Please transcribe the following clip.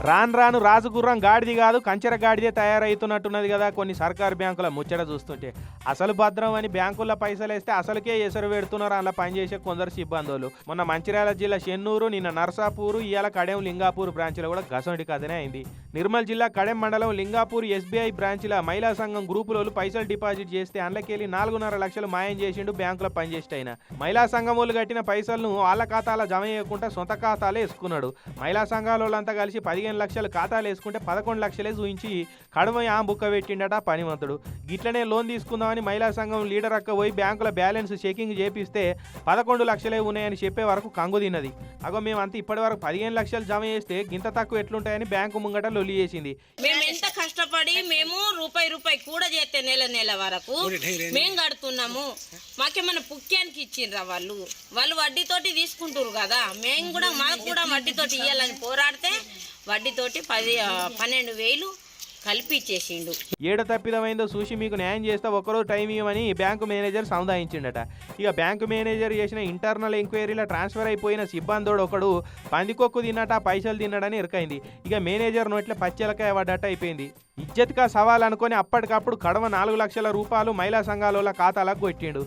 రాను రాను రాజుగుర్రం గాడిది కాదు కంచెర గాడిదే తయారవుతున్నట్టున్నది కదా కొన్ని సర్కారు బ్యాంకుల ముచ్చట చూస్తుంటే. అసలు భద్రం అని బ్యాంకుల్లో పైసలు వేస్తే అసలుకే ఎసరు పెడుతున్నారు అలా పనిచేసే కొందరు సిబ్బందులు. మొన్న మంచిర్యాల జిల్లా షెన్నూరు, నిన్న నర్సాపూరు, ఇవాళ కడెం లింగాపూర్ బ్రాంచ్లో కూడా గసండి కథనే అయింది. నిర్మల్ జిల్లా కడెం మండలం లింగాపూర్ ఎస్బీఐ బ్రాంచ్ల మహిళా సంఘం గ్రూపులోళ్ళు పైసలు డిపాజిట్ చేస్తే అందులోకెళ్ళి 4.5 లక్షలు మాయం చేసిండు బ్యాంకులో పనిచేస్తే అయినా. మహిళా సంఘం వాళ్ళు కట్టిన పైసలను వాళ్ళ ఖాతాలో జమ చేయకుండా సొంత ఖాతాలే వేసుకున్నాడు. మహిళా సంఘాల వాళ్ళంతా కలిసి 15 లక్షలు ఖాతాలు వేసుకుంటే 11 లక్షలే చూయించి కడుమ బుక్క పెట్టిండట పనివంతుడు. గిట్లనే లోన్ తీసుకుందామని మహిళా సంఘం లీడర్ అక్క పోయి బ్యాంకుల బ్యాలెన్స్ చెకింగ్ చేపిస్తే 11 లక్షలే ఉన్నాయని చెప్పే వరకు కంగు తిన్నది. అగో మేమంతా ఇప్పటి వరకు 15 లక్షలు జమ చేస్తే గింత తక్కువ ఎట్లుంటాయని బ్యాంకు ముంగట లొల్లి చేసింది. మేము ఎంత కష్టపడి మేము రూపాయి కూడా చేస్తే నెల వరకు మేము కడుతున్నాము. మాకేమన్నా పుక్యానికి ఇచ్చిండ్రా వాళ్ళు వడ్డీతోటి తీసుకుంటారు కదా. మేము కూడా మాకు కూడా వడ్డీతోటి ఇవ్వాలని పోరాడితే వడ్డీతోటి 12,000 కలిపి ఇచ్చేసిండు. ఏడ తప్పిదమైందో చూసి మీకు న్యాయం చేస్తే ఒకరోజు టైం ఇవ్వమని బ్యాంకు మేనేజర్ సముదాయించిండట. ఇక బ్యాంకు మేనేజర్ చేసిన ఇంటర్నల్ ఎంక్వైరీలో ట్రాన్స్ఫర్ అయిపోయిన సిబ్బందోడు ఒకడు పందికొక్కు తిన్నట పైసలు తిన్నాడని ఇరకైంది. ఇక మేనేజర్ నోట్ల పచ్చెలకాయ పడ్డట్టు అయిపోయింది. ఇజ్జత్గా సవాల్ అనుకొని అప్పటికప్పుడు కడవ 4 లక్షల రూపాయలు మహిళా సంఘాల ఖాతాలకు కొట్టిండు.